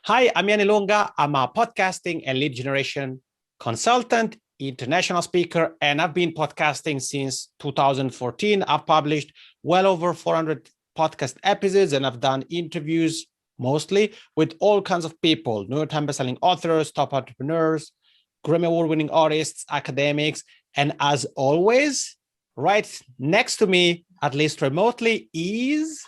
Hi, I'm Yann Ilunga. I'm a podcasting and lead generation consultant, international speaker, and I've been podcasting since 2014. I've published well over 400 podcast episodes, and I've done interviews mostly with all kinds of people, New York Times bestselling authors, top entrepreneurs, Grammy Award-winning artists, academics, and as always, right next to me, at least remotely, is...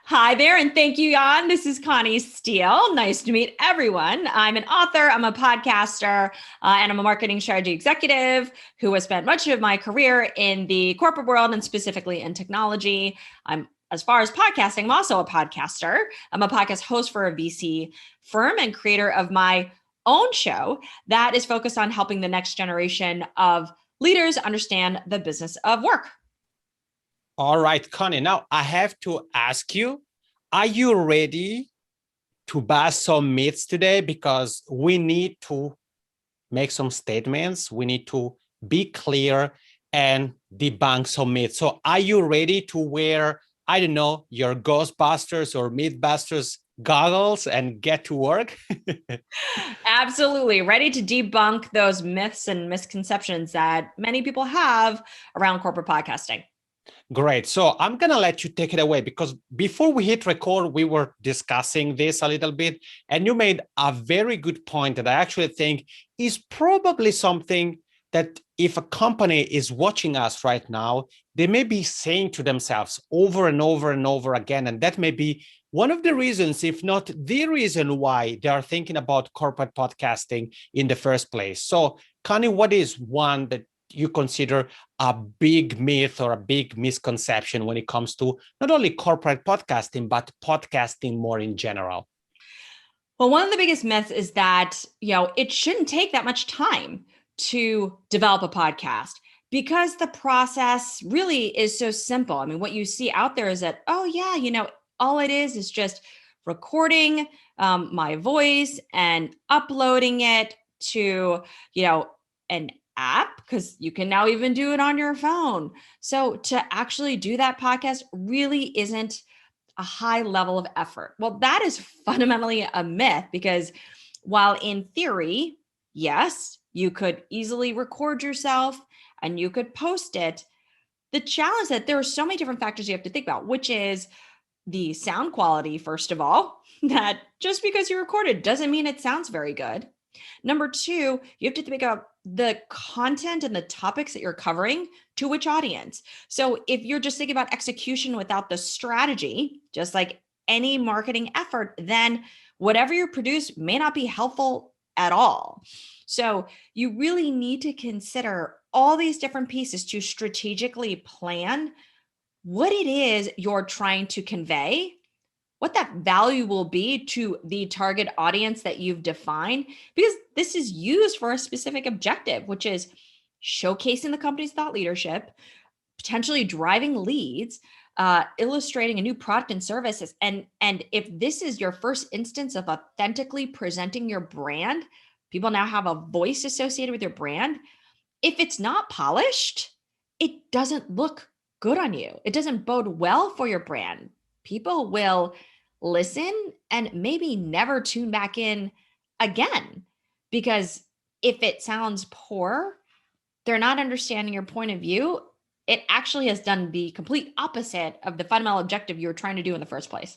Hi there, and thank you, Yann. This is Connie Steele. Nice to meet everyone. I'm an author, I'm a podcaster, and I'm a marketing strategy executive who has spent much of my career in the corporate world and specifically in technology. As far as podcasting, I'm also a podcaster. I'm a podcast host for a VC firm and creator of my own show that is focused on helping the next generation of leaders understand the business of work. All right, Connie, now I have to ask you, are you ready to bust some myths today? Because we need to make some statements. We need to be clear and debunk some myths. So are you ready to wear, I don't know, your Ghostbusters or Mythbusters goggles and get to work? Absolutely. Ready to debunk those myths and misconceptions that many people have around corporate podcasting. Great. So I'm going to let you take it away, because before we hit record, we were discussing this a little bit, and you made a very good point that I actually think is probably something that if a company is watching us right now, they may be saying to themselves over and over and over again. And that may be one of the reasons, if not the reason, why they are thinking about corporate podcasting in the first place. So, Connie, what is one that you consider a big myth or a big misconception when it comes to not only corporate podcasting, but podcasting more in general? Well, one of the biggest myths is that, it shouldn't take that much time to develop a podcast because the process really is so simple. I mean, what you see out there is that, oh yeah, all it is just recording my voice and uploading it to, an app, because you can now even do it on your phone. So to actually do that podcast really isn't a high level of effort. Well, that is fundamentally a myth, because while in theory, yes, you could easily record yourself and you could post it, the challenge is that there are so many different factors you have to think about, which is the sound quality, first of all, that just because you recorded doesn't mean it sounds very good. Number two, you have to think about the content and the topics that you're covering to which audience. So if you're just thinking about execution without the strategy, just like any marketing effort, then whatever you produce may not be helpful at all. So you really need to consider all these different pieces to strategically plan what it is you're trying to convey, what that value will be to the target audience that you've defined, because this is used for a specific objective, which is showcasing the company's thought leadership, potentially driving leads, illustrating a new product and services. And if this is your first instance of authentically presenting your brand, people now have a voice associated with your brand. If it's not polished, it doesn't look good on you. It doesn't bode well for your brand. People will listen and maybe never tune back in again, because if it sounds poor, they're not understanding your point of view. It actually has done the complete opposite of the fundamental objective you were trying to do in the first place.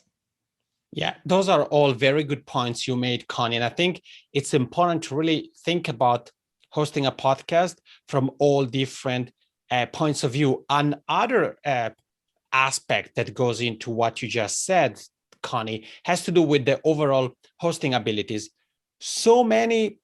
Yeah, those are all very good points you made, Connie. And I think it's important to really think about hosting a podcast from all different points of view. Another aspect that goes into what you just said, Connie, has to do with the overall hosting abilities. So many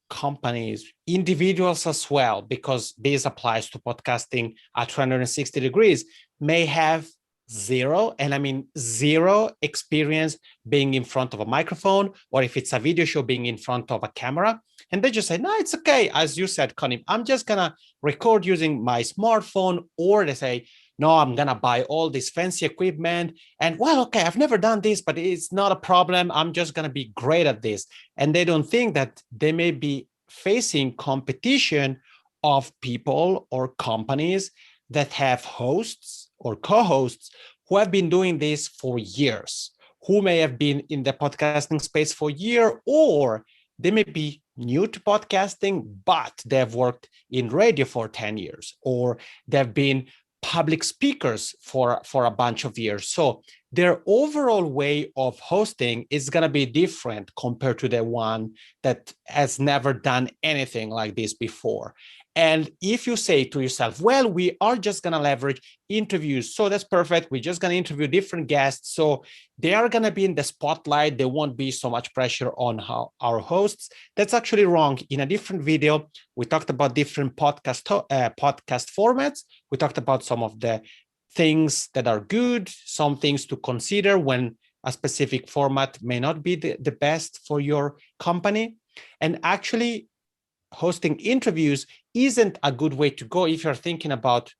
companies, individuals as well, because this applies to podcasting at 360 degrees, may have zero, and I mean zero experience being in front of a microphone, or if it's a video show, being in front of a camera. And they just say, no, it's okay. As you said, Connie, I'm just going to record using my smartphone. Or they say, no, I'm going to buy all this fancy equipment. And well, okay, I've never done this, but it's not a problem. I'm just going to be great at this. And they don't think that they may be facing competition of people or companies that have hosts or co-hosts who have been doing this for years, who may have been in the podcasting space for a year, or they may be new to podcasting, but they've worked in radio for 10 years, or they've been public speakers for a bunch of years. So their overall way of hosting is going to be different compared to the one that has never done anything like this before. And if you say to yourself, well, we are just going to leverage interviews, so that's perfect. We're just going to interview different guests. So they are going to be in the spotlight. There won't be so much pressure on our hosts. That's actually wrong. In a different video, we talked about different podcast formats. We talked about some of the things that are good, some things to consider when a specific format may not be the best for your company. And actually, hosting interviews isn't a good way to go if you're thinking about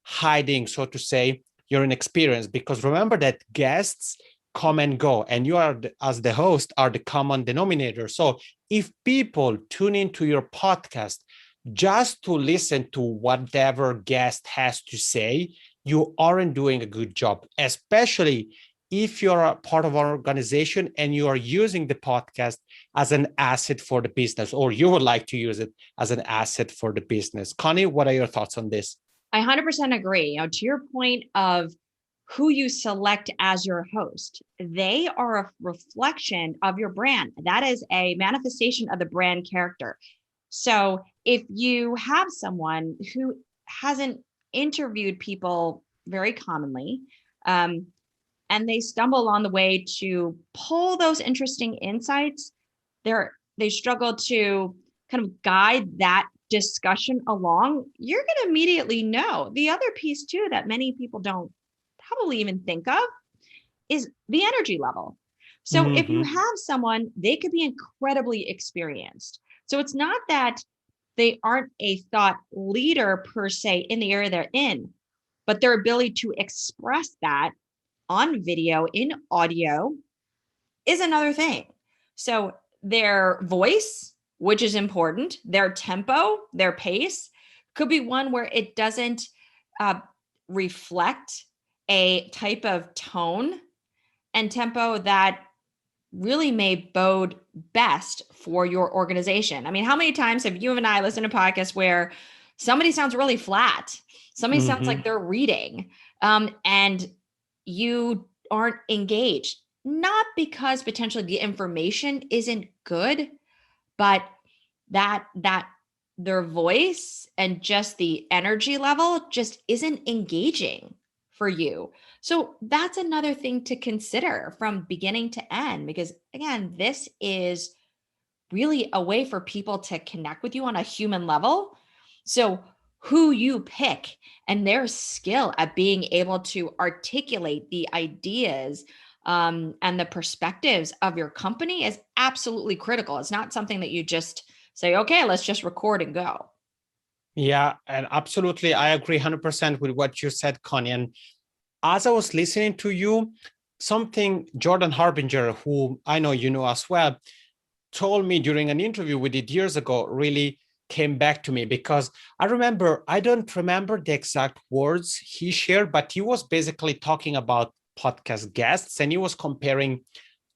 hiding, so to say, your inexperience, because remember that guests come and go, and you are, as the host, are the common denominator. So if people tune into your podcast just to listen to whatever guest has to say, you aren't doing a good job, especially if you're a part of our organization and you are using the podcast as an asset for the business, or you would like to use it as an asset for the business. Connie, what are your thoughts on this? I 100% agree. To your point of who you select as your host, they are a reflection of your brand. That is a manifestation of the brand character. So if you have someone who hasn't interviewed people very commonly, and they stumble on the way to pull those interesting insights, they struggle to kind of guide that discussion along, you're going to immediately know. The other piece too that many people don't probably even think of is the energy level. So if you have someone, they could be incredibly experienced. So it's not that they aren't a thought leader per se in the area they're in, but their ability to express that on video, in audio, is another thing. So their voice, which is important, their tempo, their pace, could be one where it doesn't reflect a type of tone and tempo that really may bode best for your organization. I mean, how many times have you and I listened to podcasts where somebody sounds really flat? Somebody sounds like they're reading, and you aren't engaged, not because potentially the information isn't good, but that their voice and just the energy level just isn't engaging for you. So that's another thing to consider from beginning to end, because again, this is really a way for people to connect with you on a human level. So who you pick and their skill at being able to articulate the ideas and the perspectives of your company is absolutely critical. It's not something that you just say, okay, let's just record and go. Yeah, and absolutely. I agree 100% with what you said, Connie. And as I was listening to you, something Jordan Harbinger, who I know you know as well, told me during an interview we did years ago, really came back to me, because I don't remember the exact words he shared, but he was basically talking about podcast guests, and he was comparing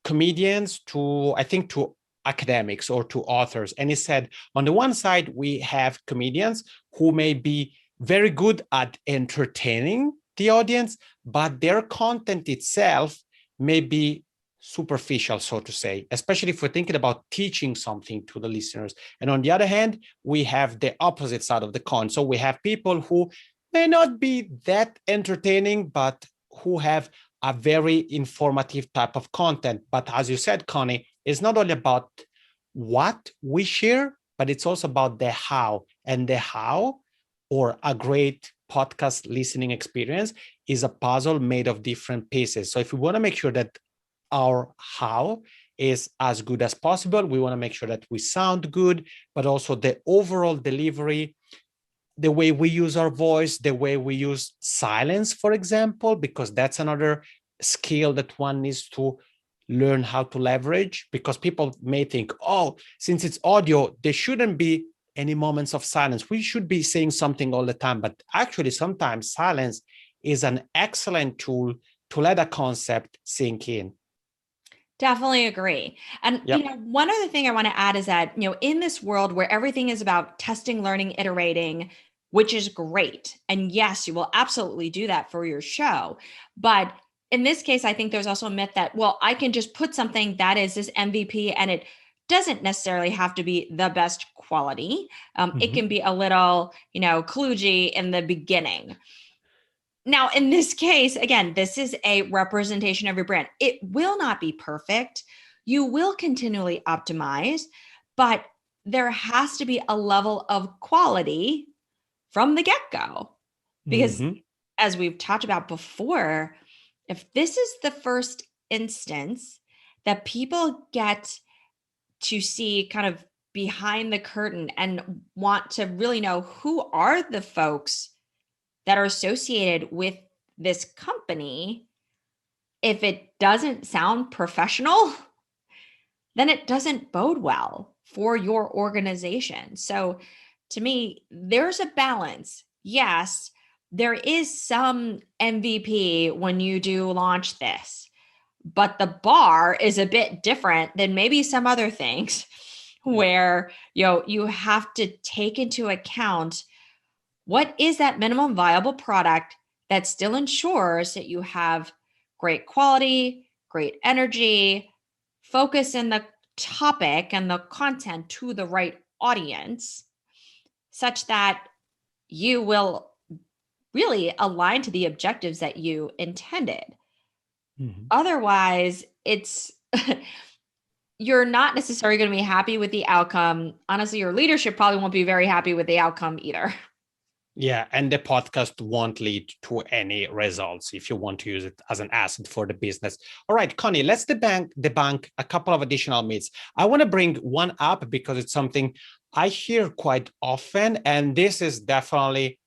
comedians to, I think, to academics or to authors. And he said, on the one side, we have comedians who may be very good at entertaining the audience, but their content itself may be superficial, so to say, especially if we're thinking about teaching something to the listeners. And on the other hand, we have the opposite side of the coin. So we have people who may not be that entertaining, but who have a very informative type of content. But as you said, Connie, it's not only about what we share, but it's also about the how. And the how, or a great podcast listening experience, is a puzzle made of different pieces. So if we want to make sure that our how is as good as possible, we want to make sure that we sound good, but also the overall delivery, the way we use our voice, the way we use silence, for example, because that's another skill that one needs to learn how to leverage, because people may think, oh, since it's audio, there shouldn't be any moments of silence. We should be saying something all the time. But actually, sometimes silence is an excellent tool to let a concept sink in. Definitely agree. And Yep. one other thing I want to add is that, in this world where everything is about testing, learning, iterating, which is great. And yes, you will absolutely do that for your show. But in this case, I think there's also a myth that, well, I can just put something that is this MVP and it doesn't necessarily have to be the best quality. It Mhm. can be a little, kludgy in the beginning. Now, in this case, again, this is a representation of your brand. It will not be perfect. You will continually optimize, but there has to be a level of quality from the get go. Because Mhm. as we've talked about before, if this is the first instance that people get to see kind of behind the curtain and want to really know who are the folks that are associated with this company, if it doesn't sound professional, then it doesn't bode well for your organization. So to me, there's a balance. Yes, there is some MVP when you do launch this, but the bar is a bit different than maybe some other things Yep. where you have to take into account what is that minimum viable product that still ensures that you have great quality, great energy, focus in the topic and the content to the right audience, such that you will really align to the objectives that you intended. Mhm. Otherwise, it's you're not necessarily going to be happy with the outcome. Honestly, your leadership probably won't be very happy with the outcome either. Yeah, and the podcast won't lead to any results if you want to use it as an asset for the business. All right, Connie, let's debunk a couple of additional myths. I want to bring one up because it's something I hear quite often, and this is definitely,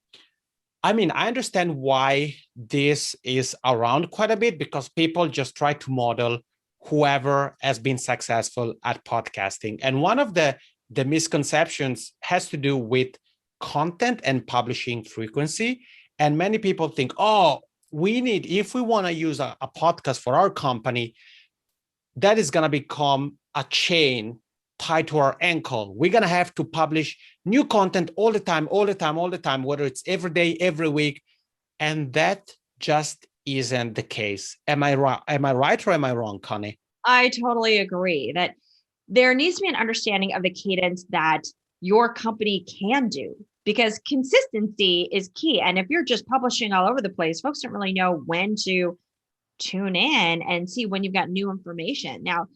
I mean, I understand why this is around quite a bit because people just try to model whoever has been successful at podcasting. And one of the misconceptions has to do with content and publishing frequency. And many people think, oh, if we want to use a podcast for our company, that is going to become a chain tied to our ankle. We're going to have to publish new content all the time, all the time, all the time, whether it's every day, every week. And that just isn't the case. Am I right? Am I right or am I wrong, Connie? I totally agree that there needs to be an understanding of the cadence that your company can do because consistency is key. And if you're just publishing all over the place, folks don't really know when to tune in and see when you've got new information. Now,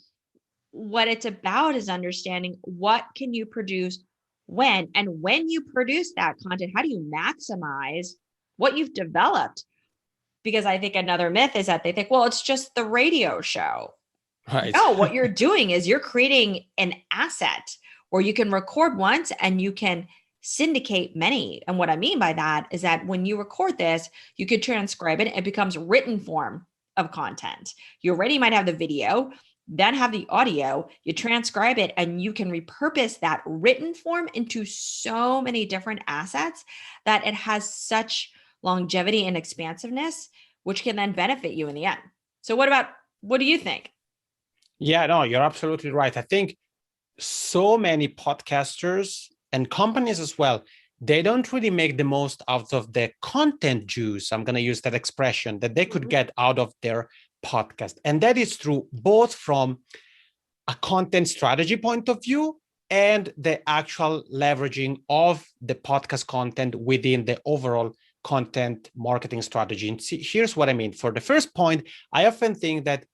what it's about is understanding what can you produce when, and when you produce that content, how do you maximize what you've developed? Because I think another myth is that they think, well, it's just the radio show. Right. No, what you're doing is you're creating an asset where you can record once and you can syndicate many. And what I mean by that is that when you record this, you could transcribe it. It becomes written form of content. You already might have the video, then have the audio, you transcribe it, and you can repurpose that written form into so many different assets that it has such longevity and expansiveness, which can then benefit you in the end. So what do you think? Yeah, no, you're absolutely right. I think so many podcasters and companies as well, they don't really make the most out of the content juice. I'm going to use that expression that they could get out of their podcast. And that is true both from a content strategy point of view and the actual leveraging of the podcast content within the overall content marketing strategy. And see, here's what I mean. For the first point, I often think that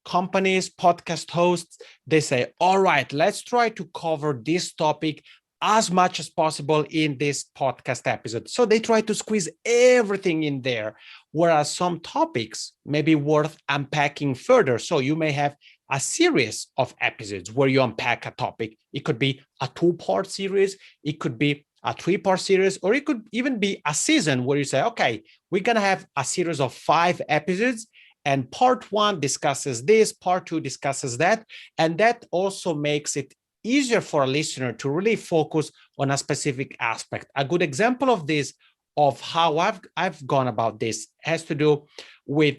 companies, podcast hosts, they say, all right, let's try to cover this topic as much as possible in this podcast episode. So they try to squeeze everything in there, whereas some topics may be worth unpacking further. So you may have a series of episodes where you unpack a topic. It could be a 2-part series, it could be a 3-part series, or it could even be a season where you say, okay, we're going to have a series of 5 episodes, and part 1 discusses this, part 2 discusses that. And that also makes it easier for a listener to really focus on a specific aspect. A good example of this, of how I've gone about this, has to do with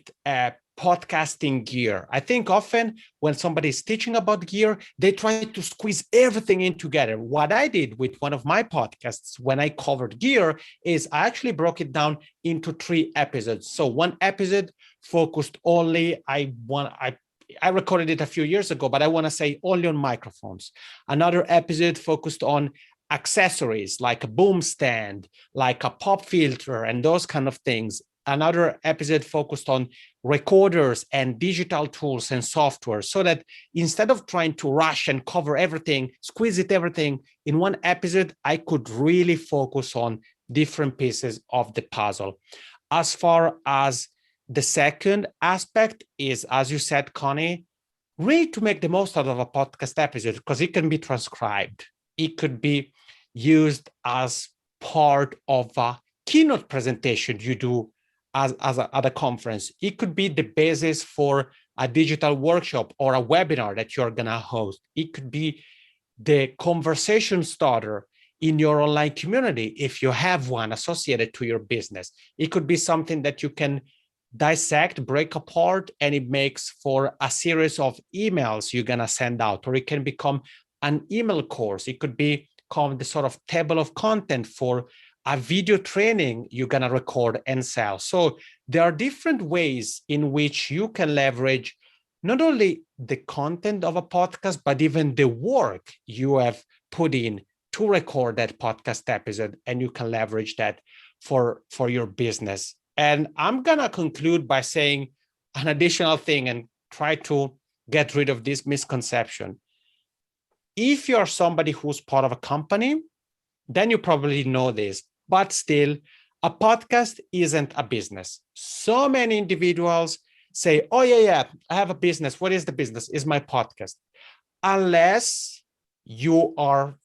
podcasting gear. I think often when somebody's teaching about gear, they try to squeeze everything in together. What I did with one of my podcasts when I covered gear is I actually broke it down into 3 episodes. So one episode focused only, I recorded it a few years ago, but I want to say only on microphones. Another episode focused on accessories like a boom stand, like a pop filter, and those kind of things. Another episode focused on recorders and digital tools and software, so that instead of trying to rush and cover everything, squeeze it everything in one episode, I could really focus on different pieces of the puzzle. As far as the second aspect is, as you said, Connie, really to make the most out of a podcast episode, because it can be transcribed. It could be used as part of a keynote presentation you do at a conference. It could be the basis for a digital workshop or a webinar that you're going to host. It could be the conversation starter in your online community if you have one associated to your business. It could be something that you can dissect, break apart, and it makes for a series of emails you're going to send out, or it can become an email course. It could become the sort of table of content for a video training you're going to record and sell. So there are different ways in which you can leverage not only the content of a podcast, but even the work you have put in to record that podcast episode, and you can leverage that for your business. And I'm going to conclude by saying an additional thing and try to get rid of this misconception. If you're somebody who's part of a company, then you probably know this, but still, a podcast isn't a business. So many individuals say, oh, yeah, I have a business. What is the business? Is my podcast. Unless you are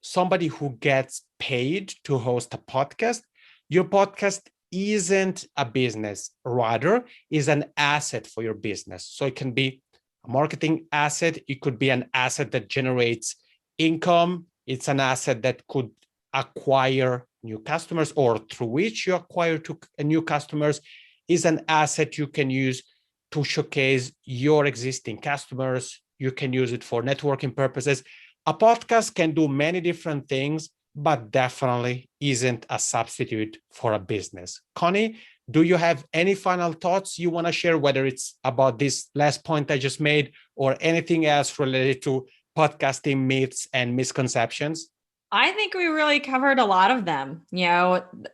somebody who gets paid to host a podcast, your podcast isn't a business, rather is an asset for your business. So it can be a marketing asset. It could be an asset that generates income. It's an asset that could acquire new customers, or through which you acquire new customers. Is an asset you can use to showcase your existing customers. You can use it for networking purposes. A podcast can do many different things, but definitely isn't a substitute for a business. Connie, do you have any final thoughts you want to share, whether it's about this last point I just made or anything else related to podcasting myths and misconceptions? I think we really covered a lot of them.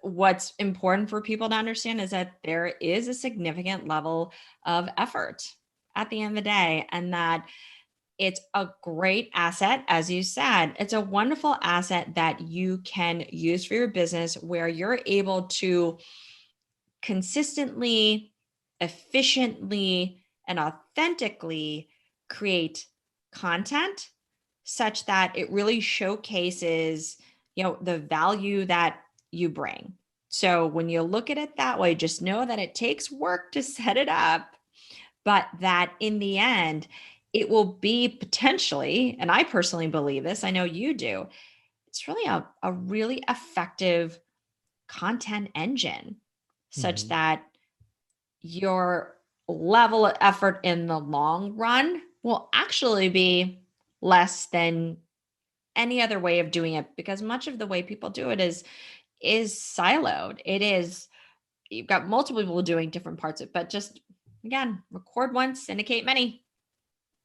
What's important for people to understand is that there is a significant level of effort at the end of the day, and that it's a great asset. As you said, it's a wonderful asset that you can use for your business, where you're able to consistently, efficiently, and authentically create content such that it really showcases, the value that you bring. So when you look at it that way, just know that it takes work to set it up, but that in the end, it will be potentially, and I personally believe this, I know you do, it's really a really effective content engine, such that your level of effort in the long run will actually be less than any other way of doing it, because much of the way people do it is siloed. It is, you've got multiple people doing different parts of it, but just again, record once, syndicate many.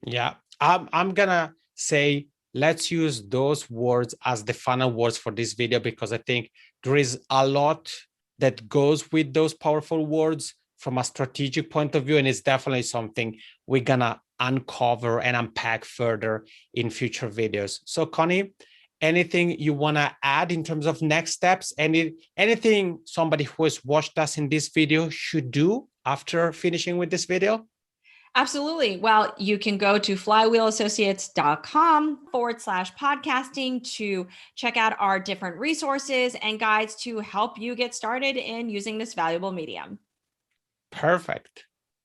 Yeah, I'm gonna say let's use those words as the final words for this video, because I think there is a lot that goes with those powerful words from a strategic point of view, and it's definitely something we're gonna uncover and unpack further in future videos. So Connie, anything you want to add in terms of next steps? Anything somebody who has watched us in this video should do after finishing with this video? Absolutely. Well, you can go to flywheelassociates.com/podcasting to check out our different resources and guides to help you get started in using this valuable medium. Perfect.